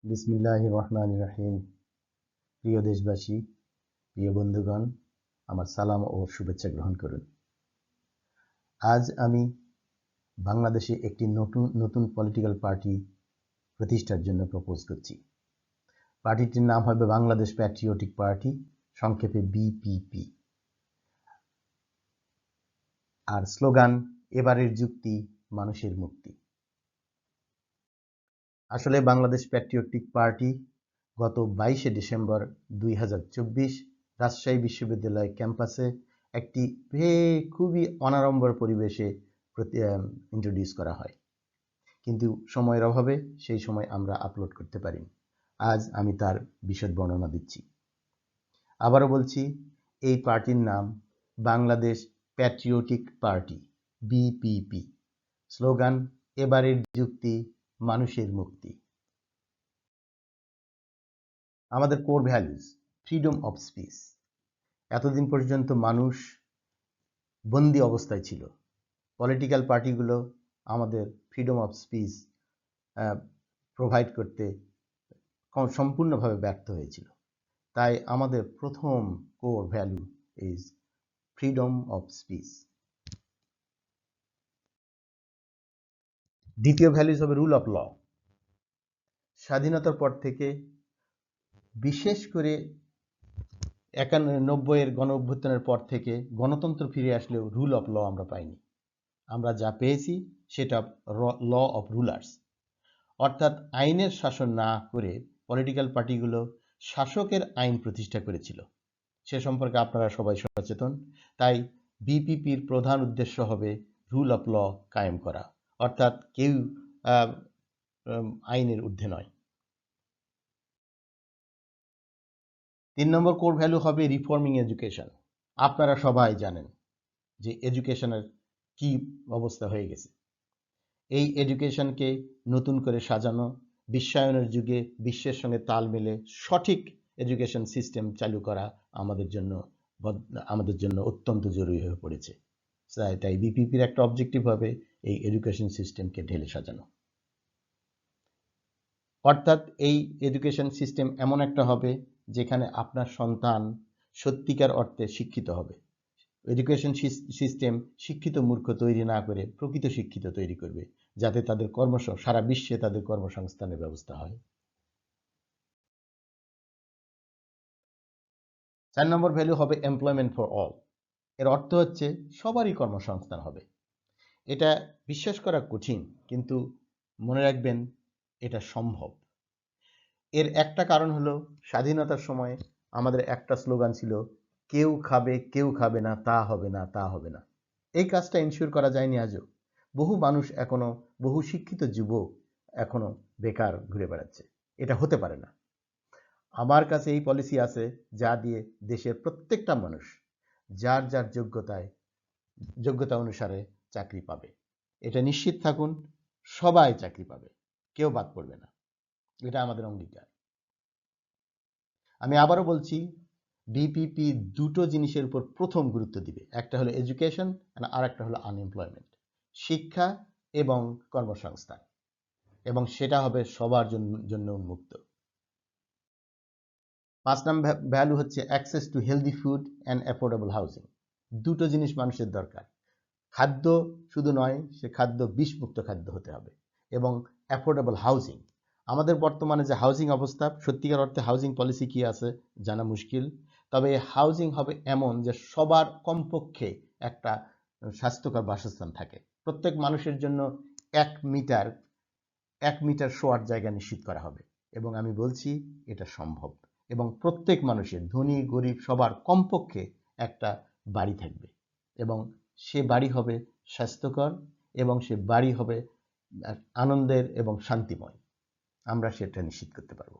বিসমিল্লাহির রহমানির রহিম। প্রিয় দেশবাসী, প্রিয় বন্ধুগণ, আমার সালাম ও শুভেচ্ছা গ্রহণ করুন। আজ আমি বাংলাদেশে একটি নতুন পলিটিক্যাল পার্টি প্রতিষ্ঠার জন্য প্রপোজ করছি। পার্টিটির নাম হবে বাংলাদেশ প্যাট্রিয়টিক পার্টি, সংক্ষেপে বিপিপি। আর স্লোগান, এবারের যুক্তি মানুষের মুক্তি। আসলে বাংলাদেশ প্যাট্রিয়টিক পার্টি গত 22শে ডিসেম্বর 2024 রাজশাহী বিশ্ববিদ্যালয় ক্যাম্পাসে একটি খুবই অনাড়ম্বর পরিবেশে ইন্ট্রোডিউস করা হয়, কিন্তু সময়ের অভাবে সেই সময় আমরা আপলোড করতে পারিনি। আজ আমি তার বিশদ বর্ণনা দিচ্ছি। আবারও বলছি, এই পার্টির নাম Bangladesh patriotic party, BPP. Slogan, এবারের যুক্তি মানুষের মুক্তি। আমাদের core values, freedom of speech. এতদিন পর্যন্ত মানুষ বন্দি অবস্থায় ছিল। পলিটিক্যাল পার্টিগুলো আমাদের ফ্রিডম অফ স্পিচ প্রোভাইড করতে সম্পূর্ণভাবে ব্যর্থ হয়েছিল। তাই আমাদের প্রথম core value is freedom of speech. দ্বিতীয় ভ্যালুজ হবে রুল অফ ল। স্বাধীনতার পর থেকে, বিশেষ করে 91-এর গণ অভ্যুত্থানের পর থেকে গণতন্ত্র ফিরে আসলেও রুল অফ ল আমরা পাইনি। আমরা যা পেয়েছি সেটা ল অফ রুলার্স, অর্থাৎ আইনের শাসন না করে পলিটিক্যাল পার্টিগুলো শাসকের আইন প্রতিষ্ঠা করেছিল। সে সম্পর্কে আপনারা সবাই সচেতন। তাই বিপিপির প্রধান উদ্দেশ্য হবে রুল অফ ল কায়েম করা, অর্থাৎ কেউ আইনের ঊর্ধ্বে নয়। 3 নম্বর কোর ভ্যালু হবে রিফর্মিং এডুকেশন। আপনারা সবাই জানেন যে এডুকেশনের কি অবস্থা হয়ে গেছে। এই এডুকেশনকে নতুন করে সাজানো, বিশ্বায়নের যুগে বিশ্বের সঙ্গে তাল মিলে সঠিক এডুকেশন সিস্টেম চালু করা আমাদের জন্য অত্যন্ত জরুরি হয়ে পড়েছে। তাই বিপিপির একটা অবজেক্টিভ হবে এই এডুকেশন সিস্টেমকে ঢেলে সাজানো। অর্থাৎ এই এডুকেশন সিস্টেম এমন একটা হবে যেখানে আপনার সন্তান সত্যিকার অর্থে শিক্ষিত হবে। এডুকেশন সিস্টেম শিক্ষিত মূর্খ তৈরি না করে প্রকৃত শিক্ষিত তৈরি করবে, যাতে তাদের সারা বিশ্বে তাদের কর্মসংস্থানের ব্যবস্থা হয়। 4 নম্বর ভ্যালু হবে এমপ্লয়মেন্ট ফর অল। এর অর্থ হচ্ছে সবারই কর্মসংস্থান হবে। এটা বিশ্বাস করা কঠিন, কিন্তু মনে রাখবেন এটা সম্ভব। এর একটা কারণ হলো, স্বাধীনতার সময় আমাদের একটা স্লোগান ছিল, কেউ খাবে কেউ খাবে না, তা হবে না, তা হবে না। এই কাজটা ইনশিওর করা যায়নি আজও। বহু মানুষ এখনো, বহু শিক্ষিত যুবক এখনো বেকার ঘুরে বেড়াচ্ছে। এটা হতে পারে না। আমার কাছে এই পলিসি আছে যা দিয়ে দেশের প্রত্যেকটা মানুষ যার যার যোগ্যতা অনুসারে চাকরি পাবে। এটা নিশ্চিত থাকুন, সবাই চাকরি পাবে, কেউ বাদ পড়বে না। এটা আমাদের অঙ্গীকার। আমি আবারও বলছি, বিপিপি দুটো জিনিসের উপর প্রথম গুরুত্ব দিবে। একটা হলো এডুকেশন আর একটা হলো আনএমপ্লয়মেন্ট, শিক্ষা এবং কর্মসংস্থান, এবং সেটা হবে সবার জন্য উন্মুক্ত। 5 নম্বর ভ্যালু হচ্ছে access to healthy food and affordable housing. দুটো জিনিস মানুষের দরকার। খাদ্য শুধু নয়, সে খাদ্য বিষমুক্ত খাদ্য হতে হবে, এবং অ্যাফোর্ডেবল হাউজিং। আমাদের বর্তমানে যে হাউজিং অবস্থা, সত্যিকার অর্থে হাউজিং পলিসি কি আছে জানা মুশকিল। তবে হাউজিং হবে এমন যে সবার কমপক্ষে একটা স্বাস্থ্যকর বাসস্থান থাকে। প্রত্যেক মানুষের জন্য 1 মিটার শোয়ার জায়গা নিশ্চিত করা হবে, এবং আমি বলছি এটা সম্ভব। এবং প্রত্যেক মানুষের, ধনী গরিব সবার কমপক্ষে একটা বাড়ি থাকবে, এবং সে বাড়ি হবে স্বাস্থ্যকর, এবং সে বাড়ি হবে আনন্দের এবং শান্তিময়। আমরা সেটা নিশ্চিত করতে পারব।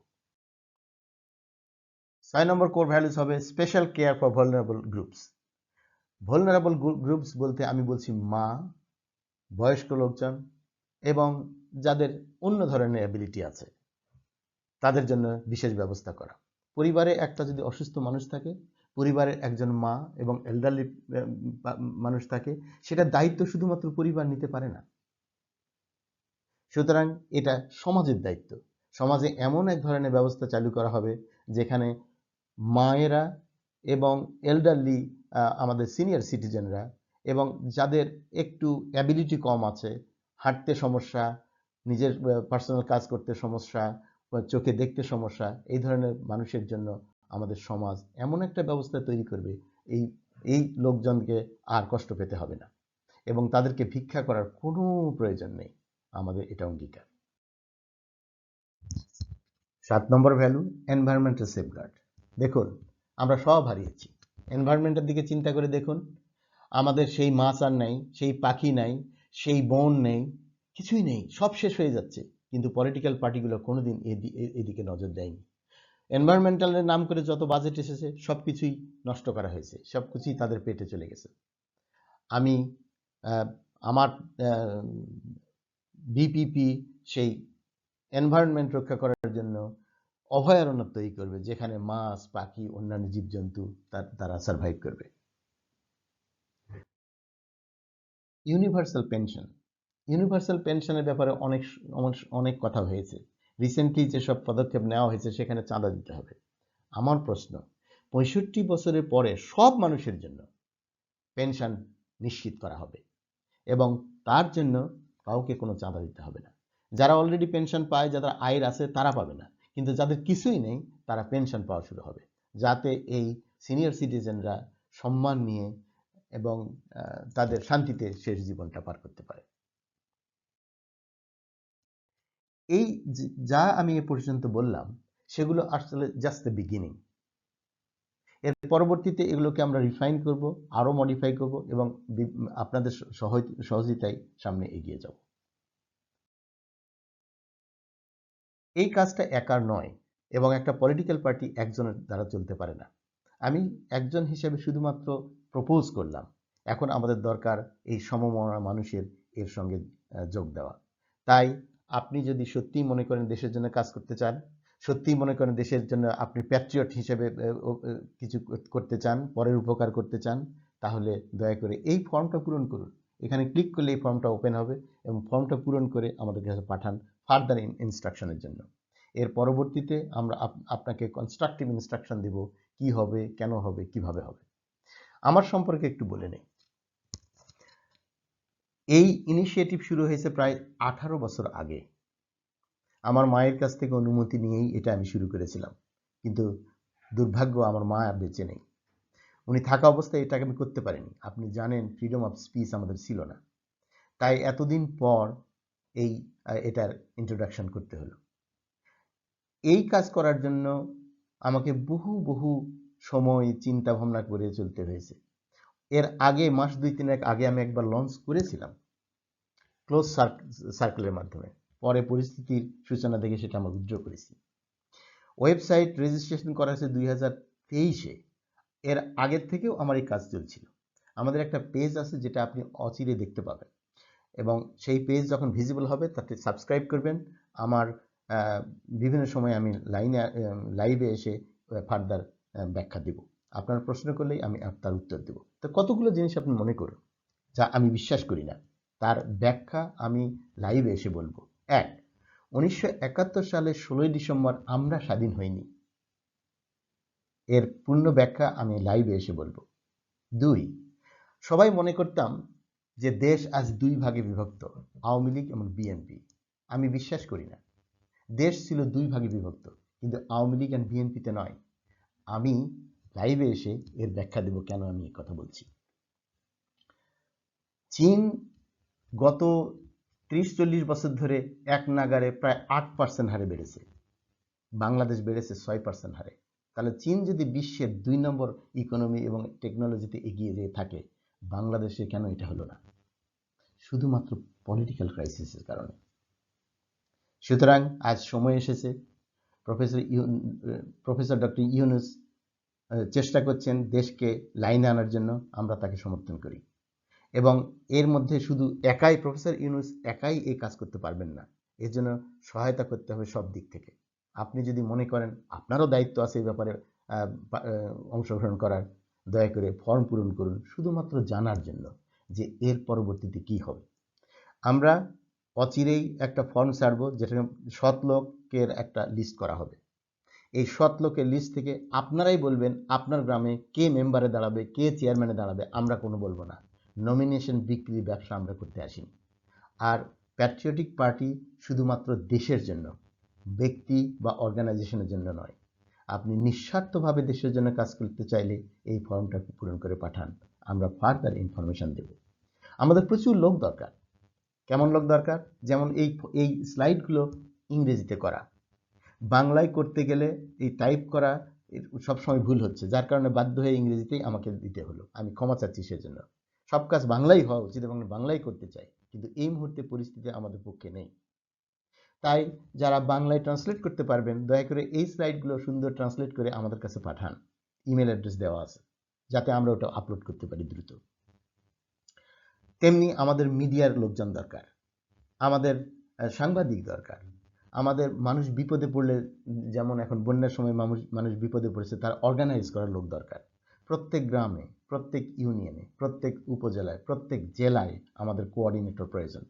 6 নম্বর কোর ভ্যালুস হবে special care for vulnerable groups. Vulnerable groups বলতে আমি বলছি মা, বয়স্ক লোকজন এবং যাদের অন্য ধরনের অ্যাবিলিটি আছে, তাদের জন্য বিশেষ ব্যবস্থা করা। পরিবারে একটা যদি অসুস্থ মানুষ থাকে, পরিবারের একজন মা এবং এল্ডারলি মানুষ থাকে, সেটার দায়িত্ব শুধুমাত্র পরিবার নিতে পারে না। সুতরাং এটা সমাজের দায়িত্ব। সমাজে এমন এক ধরনের ব্যবস্থা চালু করা হবে যেখানে মায়েরা এবং এল্ডারলি আমাদের সিনিয়র সিটিজেনরা এবং যাদের একটু অ্যাবিলিটি কম আছে, হাঁটতে সমস্যা, নিজের পার্সোনাল কাজ করতে সমস্যা, চোখে দেখতে সমস্যা, এই ধরনের মানুষের জন্য আমাদের সমাজ এমন একটা ব্যবস্থা তৈরি করবে এই এই লোকজনকে আর কষ্ট পেতে হবে না এবং তাদেরকে ভিক্ষা করার কোনো প্রয়োজন নেই। আমাদের এটা অঙ্গীকার। 7 নম্বর ভ্যালু, এনভায়রনমেন্টাল সেফগার্ড। দেখুন, আমরা সব হারিয়েছি। এনভায়রনমেন্টের দিকে চিন্তা করে দেখুন, আমাদের সেই মাছ আর নাই, সেই পাখি নাই, সেই বন নেই, কিছুই নেই, সব শেষ হয়ে যাচ্ছে। কিন্তু পলিটিক্যাল পার্টিগুলো কোনোদিন এদিকে নজর দেয়নি। এনভায়রনমেন্টালের নাম করে যত বাজেট এসেছে সব কিছুই নষ্ট করা হয়েছে, সব কিছুই তাদের পেটে চলে গেছে। আমি আমার বিপিপি সেই এনভায়রনমেন্ট রক্ষা করার জন্য অভয়ারণ্য তৈরি করবে যেখানে মাছ, পাখি, অন্যান্য জীবজন্তু তারা সার্ভাইভ করবে। Universal pension. ইউনিভার্সাল পেনশনের ব্যাপারে অনেক কথা হয়েছে। রিসেন্টলি যেসব পদক্ষেপ নেওয়া হয়েছে সেখানে চাঁদা দিতে হবে। আমার প্রশ্ন, 65 বছরের পরে সব মানুষের জন্য পেনশন নিশ্চিত করা হবে এবং তার জন্য কাউকে কোনো চাঁদা দিতে হবে না। যারা অলরেডি পেনশন পায়, যাদের আয়ের আছে, তারা পাবে না, কিন্তু যাদের কিছুই নেই তারা পেনশন পাওয়া শুরু হবে, যাতে এই সিনিয়র সিটিজেনরা সম্মান নিয়ে এবং তাদের শান্তিতে শেষ জীবনটা পার করতে পারে। এই যা আমি এ পর্যন্ত বললাম সেগুলো আসলে জাস্ট দ্য বিগিনিং। এর পরবর্তীতে এগুলোকে আমরা রিফাইন করব, আরও মডিফাই করব এবং আপনাদের সহযোগিতায় সামনে এগিয়ে যাব। এই কাজটা একার নয় এবং একটা পলিটিক্যাল পার্টি একজনের দ্বারা চলতে পারে না। আমি একজন হিসেবে শুধুমাত্র প্রপোজ করলাম। এখন আমাদের দরকার এই সমমনা মানুষের এর সঙ্গে যোগ দেওয়া। তাই আপনি যদি সত্যিই মনে করেন দেশের জন্য কাজ করতে চান, সত্যিই মনে করেন দেশের জন্য আপনি প্যাট্রিয়ট হিসেবে কিছু করতে চান, পরের উপকার করতে চান, তাহলে দয়া করে এই ফর্মটা পূরণ করুন। এখানে ক্লিক করলে এই ফর্মটা ওপেন হবে এবং ফর্মটা পূরণ করে আমাদের কাছে পাঠান ফার্দার ইনস্ট্রাকশনের জন্য। এর পরবর্তীতে আমরা আপনাকে কনস্ট্রাকটিভ ইনস্ট্রাকশন দেব, কি হবে, কেন হবে, কিভাবে হবে। আমার সম্পর্কে একটু বলে নেই। এই ইনিশিয়েটিভ শুরু হয়েছে প্রায় 18 বছর আগে। আমার মায়ের কাছ থেকে অনুমতি নিয়েই এটা আমি শুরু করেছিলাম, কিন্তু দুর্ভাগ্য আমার মা আর বেঁচে নেই। উনি থাকা অবস্থায় এটাকে আমি করতে পারিনি। আপনি জানেন ফ্রিডম অফ স্পিচ আমাদের ছিল না, তাই এতদিন পর এটার ইন্ট্রোডাকশন করতে হলো। এই কাজ করার জন্য আমাকে বহু সময় চিন্তা ভাবনা করে চলতে হয়েছে। এর আগে মাস 2-3 আগে আমি একবার লঞ্চ করেছিলাম ক্লোজ সার্কেলের মাধ্যমে। পরে পরিস্থিতির সূচনা দেখে সেটা আমরা উইথড্র করেছি। ওয়েবসাইট রেজিস্ট্রেশন করা হয়েছে 2023-এ। এর আগের থেকেও আমার এই কাজ চলছিল। আমাদের একটা পেজ আছে যেটা আপনি অচিরে দেখতে পাবেন এবং সেই পেজ যখন ভিজিবল হবে তাতে সাবস্ক্রাইব করবেন। আমার বিভিন্ন সময় আমি লাইভে এসে ফার্দার ব্যাখ্যা দেব। আপনার প্রশ্ন করলেই আমি তার উত্তর দেব। তো কতগুলো জিনিস আপনি মনে করুন যা আমি বিশ্বাস করি না, তার ব্যাখ্যা আমি লাইভে এসে বলবো। 1, 1971 সালের 16 ডিসেম্বর আমরা স্বাধীন হইনি, এর পূর্ণ ব্যাখ্যা আমি লাইভে এসে বলবো। 2, সবাই মনে করতাম যে দেশ আজ 2 ভাগে বিভক্ত, আওয়ামী লীগ এবং বিএনপি। আমি বিশ্বাস করি না। দেশ ছিল 2 ভাগে বিভক্ত, কিন্তু আওয়ামী লীগ আর বিএনপিতে নয়। আমি লাইভে এসে এর ব্যাখ্যা দেব কেন আমি এই কথা বলছি। চীন গত 30-40 বছর ধরে এক নাগারে প্রায় 8% হারে বেড়েছে, বাংলাদেশ বেড়েছে 6% হারে। তাহলে চীন যদি বিশ্বের 2 নম্বর ইকোনমি এবং টেকনোলজিতে এগিয়ে যেয়ে থাকে, বাংলাদেশে কেন এটা হলো না? শুধুমাত্র পলিটিক্যাল ক্রাইসিসের কারণে। সুতরাং আজ সময় এসেছে, প্রফেসর ডক্টর ইউনূস চেষ্টা করছেন দেশকে লাইনে আনার জন্য, আমরা তাকে সমর্থন করি এবং এর মধ্যে শুধু প্রফেসর ইউনূস একাই এই কাজ করতে পারবেন না, এর জন্য সহায়তা করতে হবে সব দিক থেকে। আপনি যদি মনে করেন আপনারও দায়িত্ব আছে এই ব্যাপারে অংশগ্রহণ করার, দয়া করে ফর্ম পূরণ করুন শুধুমাত্র জানার জন্য যে এর পরবর্তীতে কি হবে। আমরা অচিরেই একটা ফর্ম ছাড়বো, যেটা সৎ লোকের একটা লিস্ট করা হবে। এই সৎ লোকের লিস্ট থেকে আপনারাই বলবেন আপনার গ্রামে কে মেম্বারে দাঁড়াবে, কে চেয়ারম্যানে দাঁড়াবে। আমরা কোনো বলবো না। নমিনেশন বিক্রি ব্যবসা আমরা করতে আসিনি। আর প্যাট্রিয়টিক পার্টি শুধুমাত্র দেশের জন্য, ব্যক্তি বা অর্গানাইজেশনের জন্য নয়। আপনি নিঃস্বার্থভাবে দেশের জন্য কাজ করতে চাইলে এই ফর্মটা পূরণ করে পাঠান, আমরা ফার্দার ইনফরমেশন দেব। আমাদের প্রচুর লোক দরকার। কেমন লোক দরকার? যেমন এই স্লাইডগুলো ইংরেজিতে করা, বাংলায় করতে গেলে এই টাইপ করা সবসময় ভুল হচ্ছে, যার কারণে বাধ্য হয়ে ইংরেজিতেই আমাকে দিতে হলো। আমি ক্ষমা চাচ্ছি সেজন্য। সব কাজ বাংলাই হওয়া উচিত এবং বাংলাই করতে চাই, কিন্তু এই মুহূর্তে পরিস্থিতি আমাদের পক্ষে নেই। তাই যারা বাংলায় ট্রান্সলেট করতে পারবেন, দয়া করে এই স্লাইডগুলো সুন্দর ট্রান্সলেট করে আমাদের কাছে পাঠান। ইমেল অ্যাড্রেস দেওয়া আছে, যাতে আমরা ওটা আপলোড করতে পারি দ্রুত। তেমনি আমাদের মিডিয়ার লোকজন দরকার, আমাদের সাংবাদিক দরকার, আমাদের মানুষ বিপদে পড়লে, যেমন এখন বন্যার সময় মানুষ বিপদে পড়েছে, তার অর্গানাইজ করার লোক দরকার। প্রত্যেক গ্রামে, প্রত্যেক ইউনিয়নে, প্রত্যেক উপজেলায়, প্রত্যেক জেলায় আমাদের কোঅর্ডিনেটর প্রয়োজন।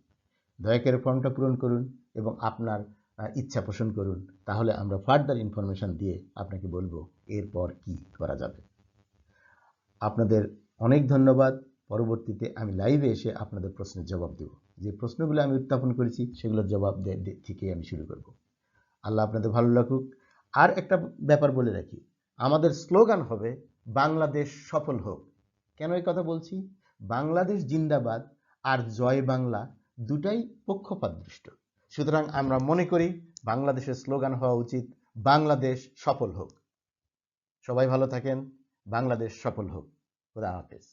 দয়া করে ফর্মটা পূরণ করুন এবং আপনার ইচ্ছা পোষণ করুন, তাহলে আমরা ফার্দার ইনফরমেশন দিয়ে আপনাকে বলবো এরপর কি করা যাবে। আপনাদের অনেক ধন্যবাদ। পরবর্তীতে আমি লাইভে এসে আপনাদের প্রশ্নের জবাব দেব। যে প্রশ্নগুলো আমি উত্থাপন করেছি সেগুলোর জবাব থেকে আমি শুরু করব। আল্লাহ আপনাদের ভালো রাখুক। আর একটা ব্যাপার বলে রাখি, আমাদের স্লোগান হবে বাংলাদেশ সফল হোক। কেন এই কথা বলছি? বাংলাদেশ জিন্দাবাদ আর জয় বাংলা দুটাই পক্ষপাতদুষ্ট। সুতরাং আমরা মনে করি বাংলাদেশের স্লোগান হওয়া উচিত বাংলাদেশ সফল হোক। সবাই ভালো থাকেন। বাংলাদেশ সফল হোক। খুদা হাফেজ।